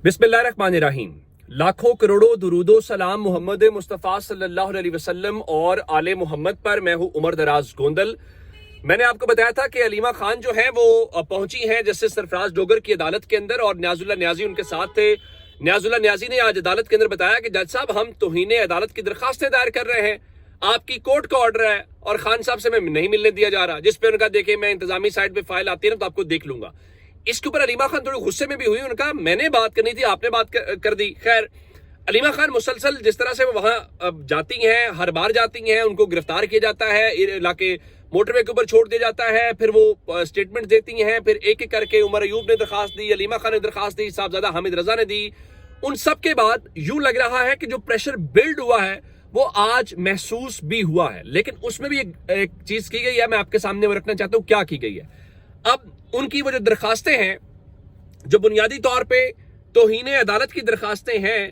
बिस्मिल्लाहिर्रहमानिर्रहीम। लाखों करोड़ों दुरूदो सलाम मोहम्मद मुस्तफ़ा सल्लल्लाहु अलैहि वसल्लम और आले मोहम्मद पर। मैं हूँ उमर दराज गोंदल। मैंने आपको बताया था कि अलीमा खान जो है वो पहुंची हैं जस्टिस सरफराज डोगर की अदालत के अंदर और न्याजुल्लाह न्याजी उनके साथ थे। न्याजुल्लाह न्याजी ने आज अदालत के अंदर बताया कि जज साहब, हम तौहीन अदालत की दरखास्तें दायर कर रहे हैं, आपकी कोर्ट का ऑर्डर है और खान साहब से मैं नहीं मिलने दिया जा रहा। जिस पे उनका देखे मैं इंतजामी साइड पे फाइल आती है ना तो आपको देख लूंगा। इसके ऊपर अलीमा खान थोड़ी गुस्से में भी हुई। उनका मैंने बात करनी थी, आपने बात कर दी। खैर, अलीमा खान मुसलसल जिस तरह से वो वहां जाती हैं, हर बार जाती हैं, उनको गिरफ्तार किया जाता है, इलाके मोटरवे के ऊपर छोड़ दिया जाता है, फिर वो स्टेटमेंट देती हैं, फिर एक एक करके उमर अयूब ने दरखास्त दी, अलीमा खान ने दरखास्त दी, साहबजादा हामिद रजा ने दी। उन सब के बाद यूं लग रहा है कि जो प्रेशर बिल्ड हुआ है वो आज महसूस भी हुआ है। लेकिन उसमें भी एक चीज की गई है, मैं आपके सामने वो रखना चाहता हूं क्या की गई है। अब उनकी वो जो दरखास्तें हैं, जो बुनियादी तौर पे तौहीन अदालत की दरखास्तें हैं,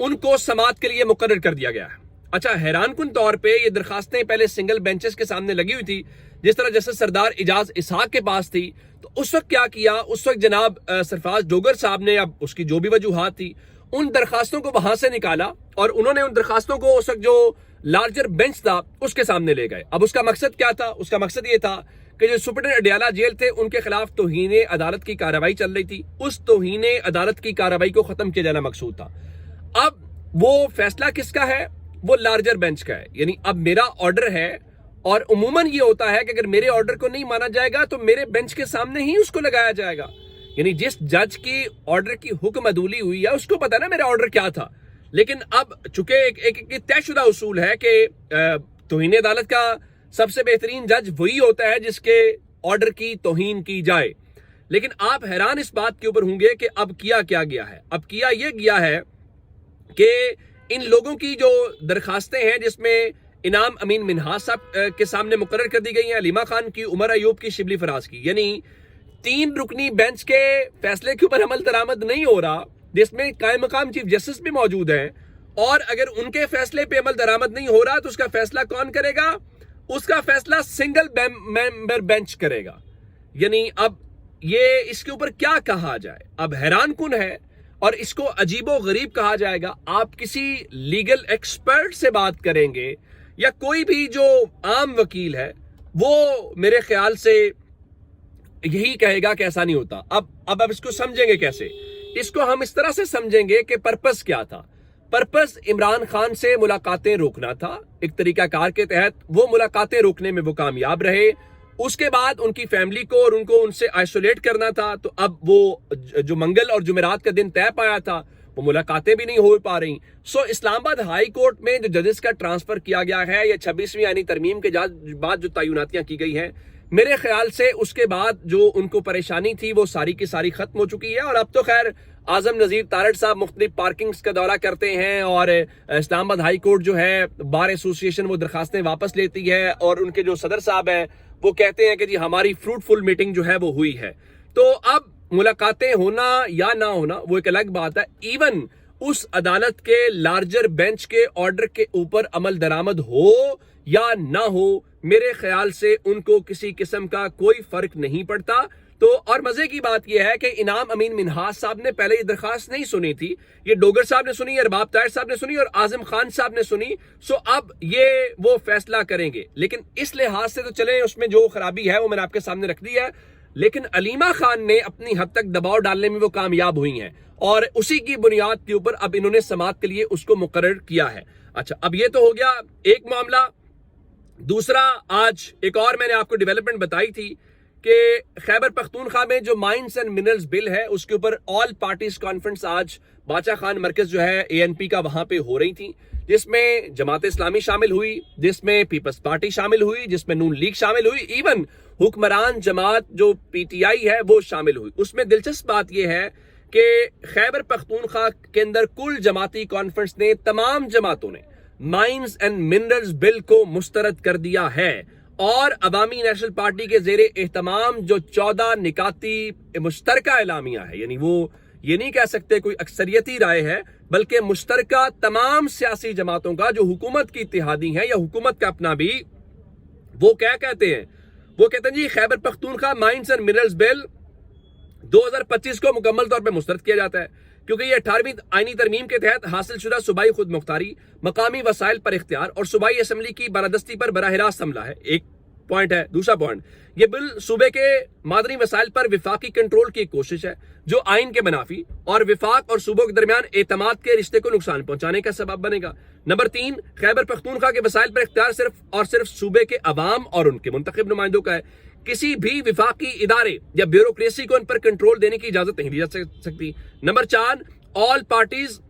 उनको समाअत के लिए मुकर्रर कर दिया गया है। अच्छा, हैरानकुन तौर पे ये दरखास्तें पहले सिंगल बेंचेस के सामने लगी हुई थी, जिस तरह जैसे सरदार इजाज इसहाक के पास थी। तो उस वक्त क्या किया, उस वक्त जनाब सरफराज डोगर साहब ने, अब उसकी जो भी वजूहात थी, उन दरखास्तों को वहां से निकाला और उन्होंने उन दरखास्तों को उस वक्त जो लार्जर बेंच था उसके सामने ले गए। अब उसका मकसद क्या था? उसका मकसद ये था कि जो सुप्रीटेंडेंट अडियाला जेल थे उनके खिलाफ तौहीन अदालत की कार्रवाई चल रही थी, उस तौहीन अदालत की कार्रवाई को खत्म किया जाना मकसूद था। अब वो फैसला किसका है? वो लार्जर बेंच का है। यानी अब मेरा ऑर्डर है और उमूमन ये होता है कि अगर मेरे ऑर्डर को नहीं माना जाएगा तो मेरे बेंच के सामने ही उसको लगाया जाएगा। यानी जिस जज की ऑर्डर की हुक्म अदूली हुई है उसको पता ना मेरा ऑर्डर क्या था। लेकिन अब चूंकि एक तयशुदा उसूल है कि तौहीन अदालत का सबसे बेहतरीन जज वही होता है जिसके ऑर्डर की तौहीन की जाए। लेकिन आप हैरान इस बात के ऊपर होंगे कि अब किया क्या गया है। अब किया यह गया है कि इन लोगों की जो दरखास्तें हैं, जिसमें इनाम अमीन मिन्हाज साहब के सामने मुकर्रर कर दी गई हैं, अलीमा खान की, उमर अयूब की, शिबली फराज की, यानी 3 रुकनी बेंच के फैसले के ऊपर अमल दरामद नहीं हो रहा, जिसमें कायम मकाम चीफ जस्टिस भी मौजूद हैं। और अगर उनके फैसले पे अमल दरामद नहीं हो रहा तो उसका फैसला कौन करेगा? उसका फैसला सिंगल मेंबर बेंच करेगा। यानी अब ये इसके ऊपर क्या कहा जाए? अब हैरानकुन है और इसको अजीबो गरीब कहा जाएगा। आप किसी लीगल एक्सपर्ट से बात करेंगे या कोई भी जो आम वकील है, वो मेरे ख्याल से यही कहेगा कि ऐसा नहीं होता। अब इसको समझेंगे कैसे? इसको हम इस तरह से समझेंगे कि पर्पस क्या था। पर्पस इमरान खान से मुलाकातें रोकना था। एक तरीकाकार के तहत वो मुलाकातें रोकने में वो कामयाब रहे। उसके बाद उनकी फैमिली को और उनको उनसे आइसोलेट करना था। तो अब वो जो मंगल और जुमेरात का दिन तय पाया था, वो मुलाकातें भी नहीं हो पा रही। सो इस्लामाबाद हाई कोर्ट में जो जजेस का ट्रांसफर किया गया है, या 26वीं यानी तरमीम के बाद जो तैनातियां की गई हैं, मेरे ख्याल से उसके बाद जो उनको परेशानी थी वो सारी की सारी खत्म हो चुकी है। और अब तो खैर आजम नजीर तारड़ साहब मुख्तलिफ पार्किंग्स का दौरा करते हैं और इस्लामाबाद हाई कोर्ट जो है, बार एसोसिएशन, वो दरखास्तें वापस लेती है और उनके जो सदर साहब हैं वो कहते हैं कि जी हमारी फ्रूटफुल मीटिंग जो है वो हुई है। तो अब मुलाकातें होना या ना होना वो एक अलग बात है। इवन उस अदालत के लार्जर बेंच के ऑर्डर के ऊपर अमल दरामद हो या ना हो, मेरे ख्याल से उनको किसी किस्म का कोई फर्क नहीं पड़ता। तो और मजे की बात यह है कि इनाम अमीन मिन्हाज साहब ने पहले ये दरखास्त नहीं सुनी थी, ये डोगर साहब ने सुनी, अरबाब ताहिर साहब ने सुनी और आजम खान साहब ने सुनी। सो अब ये वो फैसला करेंगे। लेकिन इस लिहाज से तो चले, उसमें जो खराबी है वो मैंने आपके सामने रख दी है। लेकिन अलीमा खान ने अपनी हद तक दबाव डालने में वो कामयाब हुई हैं और उसी की बुनियाद के ऊपर अब इन्होंने समाअत के लिए उसको मुकर्रर किया है। अच्छा, अब ये तो हो गया एक मामला। दूसरा, आज एक और मैंने आपको डेवलपमेंट बताई थी कि खैबर पख्तूनख्वा में जो माइंस एंड मिनरल्स बिल है उसके ऊपर ऑल पार्टीज कॉन्फ्रेंस आज बादशाह खान मरकज जो है ANP का वहां पे हो रही थी, जिसमें जमात इस्लामी शामिल हुई, जिसमें पीपल्स पार्टी शामिल हुई, जिसमें नून लीग शामिल हुई, इवन हुक्मरान जमात जो PTI है वो शामिल हुई। उसमें दिलचस्प बात यह है कि खैबर पख्तूनख्वा के अंदर कुल जमाती कॉन्फ्रेंस ने, तमाम जमातों ने माइंस एंड मिनरल्स बिल को मुस्तरद कर दिया है और अवामी नेशनल पार्टी के जेरे एहतमाम जो 14 निकाती मुश्तरका एलामिया है, यानी वो ये नहीं कह सकते कोई अक्सरियती राय है, बल्कि मुश्तरका तमाम सियासी जमातों का जो हुकूमत की इत्तेहादी है या हुकूमत का अपना भी, वो क्या कहते हैं? वो कहते हैं जी Khyber Pakhtunkhwa mines and minerals bill 2025 کو مکمل طور پر مسترد کیا جاتا ہے کیونکہ یہ 18ویں آئینی ترمیم کے تحت حاصل شدہ صوبائی خود مختاری، مقامی وسائل پر اختیار اور صوبائی اسمبلی کی بالادستی پر براہ راست حملہ ہے، ایک پوائنٹ ہے۔ دوسرا پوائنٹ، یہ بل صوبے کے مادری وسائل پر وفاقی کنٹرول کی ایک کوشش ہے جو آئین کے منافی اور وفاق اور صوبوں کے درمیان اعتماد کے رشتے کو نقصان پہنچانے کا سبب بنے گا۔ نمبر 3، خیبر پختونخوا کے وسائل پر اختیار صرف اور صرف صوبے کے عوام اور ان کے منتخب نمائندوں کا ہے، کسی بھی وفاقی ادارے یا بیوروکریسی کو ان پر کنٹرول دینے کی اجازت نہیں دی جا سکتی۔ نمبر 4، آل پارٹیز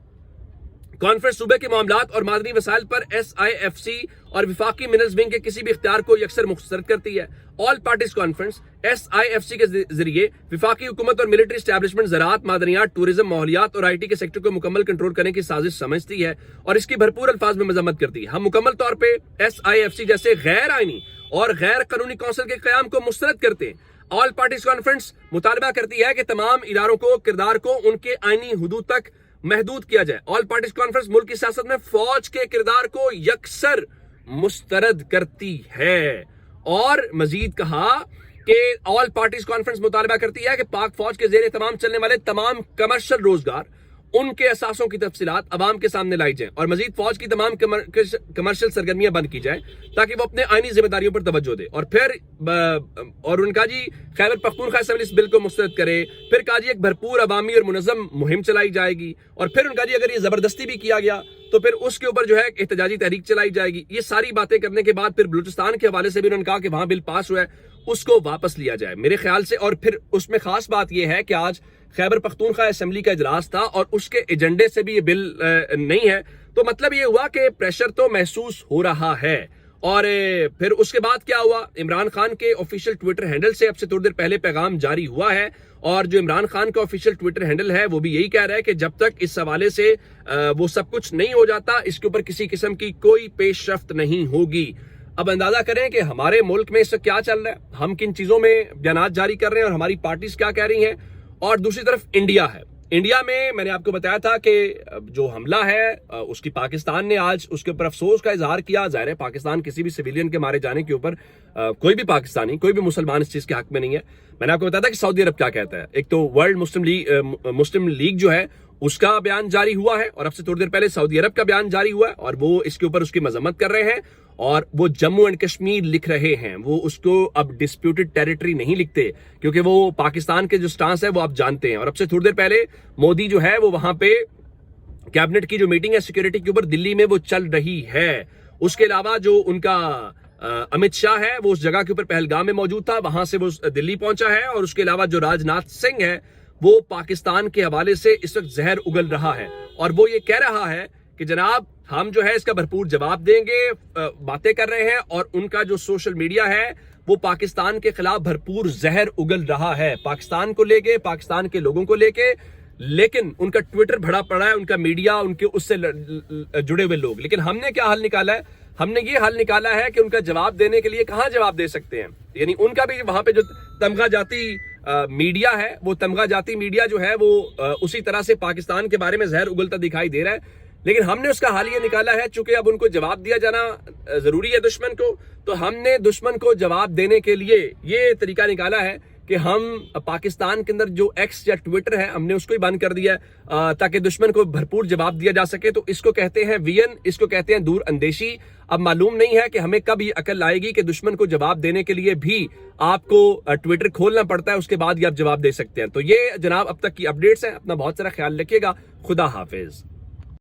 کانفرنس صوبے کے معاملات اور مادنی وسائل پر SIFC اور وفاقی منرلز ونگ کے کسی بھی اختیار کو یکسر مسترد کرتی ہے۔ آل پارٹیز کانفرنس SIFC کے ذریعے وفاقی حکومت اور ملٹری اسٹیبلشمنٹ زراعت، معدنیات، ٹورزم، ماحولیات اور IT کے سیکٹر کو مکمل کنٹرول کرنے کی سازش سمجھتی ہے اور اس کی بھرپور الفاظ میں مذمت کرتی ہے۔ ہم مکمل طور پہ SIFC جیسے غیر آئینی اور غیر قانونی کونسل کے قیام کو مسترد کرتے ہیں۔ آل پارٹیز کانفرنس مطالبہ کرتی ہے کہ تمام اداروں کو کردار کو ان کے آئینی حدود تک محدود کیا جائے۔ آل پارٹیز کانفرنس ملک کی سیاست میں فوج کے کردار کو یکسر مسترد کرتی ہے، اور مزید کہا کہ آل پارٹیز کانفرنس مطالبہ کرتی ہے کہ پاک فوج کے زیر اہتمام چلنے والے تمام کمرشل روزگار، ان کے اثاثوں کی تفصیلات عوام کے سامنے لائی جائیں اور مزید فوج کی تمام کمرشل سرگرمیاں بند کی جائیں تاکہ وہ اپنے آئینی ذمہ داریوں پر توجہ دے۔ اور پھر ان کا جی خیبر پختونخوا اسمبلی اس بل کو مسترد کرے۔ پھر کہا جی ایک بھرپور عوامی اور منظم مہم چلائی جائے گی، اور پھر ان کا جی اگر یہ زبردستی بھی کیا گیا تو پھر اس کے اوپر جو ہے احتجاجی تحریک چلائی جائے گی۔ یہ ساری باتیں کرنے کے بعد پھر بلوچستان کے حوالے سے بھی انہوں نے کہا کہ وہاں بل پاس ہوا ہے، اس کو واپس لیا جائے میرے خیال سے۔ اور پھر اس میں خاص بات یہ ہے کہ آج خیبر پختونخوا اسمبلی کا اجلاس تھا اور اس کے ایجنڈے سے بھی یہ بل نہیں ہے، تو مطلب یہ ہوا کہ پریشر تو محسوس ہو رہا ہے۔ اور پھر اس کے بعد کیا ہوا، عمران خان کے آفیشیل ٹویٹر ہینڈل سے اب سے تھوڑی دیر پہلے پیغام جاری ہوا ہے، اور جو عمران خان کا آفیشیل ٹویٹر ہینڈل ہے وہ بھی یہی کہہ رہا ہے کہ جب تک اس حوالے سے وہ سب کچھ نہیں ہو جاتا اس کے اوپر کسی قسم کی کوئی پیش رفت نہیں ہوگی۔ اب اندازہ کریں کہ ہمارے ملک میں اس وقت کیا چل رہا ہے، ہم کن چیزوں میں بیانات جاری کر رہے ہیں اور ہماری پارٹیز کیا کہہ رہی ہیں، اور دوسری طرف انڈیا ہے۔ انڈیا میں نے آپ کو بتایا تھا کہ جو حملہ ہے اس کی پاکستان نے آج اس کے اوپر افسوس کا اظہار کیا۔ ظاہر ہے پاکستان کسی بھی سویلین کے مارے جانے کے اوپر کوئی بھی پاکستانی، کوئی بھی مسلمان اس چیز کے حق میں نہیں ہے۔ میں نے آپ کو بتایا تھا کہ سعودی عرب کیا کہتا ہے۔ ایک تو ورلڈ مسلم لیگ جو ہے اس کا بیان جاری ہوا ہے، اور اب سے تھوڑی دیر پہلے سعودی عرب کا بیان جاری ہوا ہے، اور وہ اس کے اوپر اس کی مذمت کر رہے ہیں، اور وہ جموں اینڈ کشمیر لکھ رہے ہیں۔ وہ اس کو اب ڈسپیوٹڈ ٹیریٹری نہیں لکھتے کیونکہ وہ پاکستان کے جو سٹانس ہے وہ آپ جانتے ہیں۔ اور اب سے تھوڑی دیر پہلے مودی جو ہے وہ وہاں پہ کیبنٹ کی جو میٹنگ ہے سیکورٹی کے اوپر دلی میں وہ چل رہی ہے۔ اس کے علاوہ جو ان کا امت شاہ ہے وہ اس جگہ کے اوپر پہلگام میں موجود تھا، وہاں سے وہ دلی پہنچا ہے، اور اس کے علاوہ جو راجناتھ سنگھ ہے وہ پاکستان کے حوالے سے اس وقت زہر اگل رہا ہے، اور وہ یہ کہہ رہا ہے کہ جناب ہم جو ہے اس کا بھرپور جواب دیں گے، باتیں کر رہے ہیں، اور ان کا جو سوشل میڈیا ہے وہ پاکستان کے خلاف بھرپور زہر اگل رہا ہے، پاکستان کو لے کے، پاکستان کے لوگوں کو لے کے، لیکن ان کا ٹویٹر بھرا پڑا ہے، ان کا میڈیا، ان کے اس سے جڑے ہوئے لوگ۔ لیکن ہم نے کیا حل نکالا ہے، ہم نے یہ حل نکالا ہے کہ ان کا جواب دینے کے لیے کہاں جواب دے سکتے ہیں، یعنی ان کا بھی وہاں پہ جو تمغہ جاتی میڈیا ہے، وہ تمغہ جاتی میڈیا جو ہے وہ اسی طرح سے پاکستان کے بارے میں زہر اگلتا دکھائی دے رہا ہے۔ لیکن ہم نے اس کا حل یہ نکالا ہے، چونکہ اب ان کو جواب دیا جانا ضروری ہے دشمن کو، تو ہم نے دشمن کو جواب دینے کے لیے یہ طریقہ نکالا ہے کہ ہم پاکستان کے اندر جو ایکس یا ٹویٹر ہے ہم نے اس کو ہی بند کر دیا ہے تاکہ دشمن کو بھرپور جواب دیا جا سکے۔ تو اس کو کہتے ہیں وین، اس کو کہتے ہیں دور اندیشی۔ اب معلوم نہیں ہے کہ ہمیں کب یہ عقل آئے گی کہ دشمن کو جواب دینے کے لیے بھی آپ کو ٹویٹر کھولنا پڑتا ہے، اس کے بعد ہی آپ جواب دے سکتے ہیں۔ تو یہ جناب اب تک کی اپڈیٹس ہیں، اپنا بہت سارا خیال رکھیے گا، خدا حافظ۔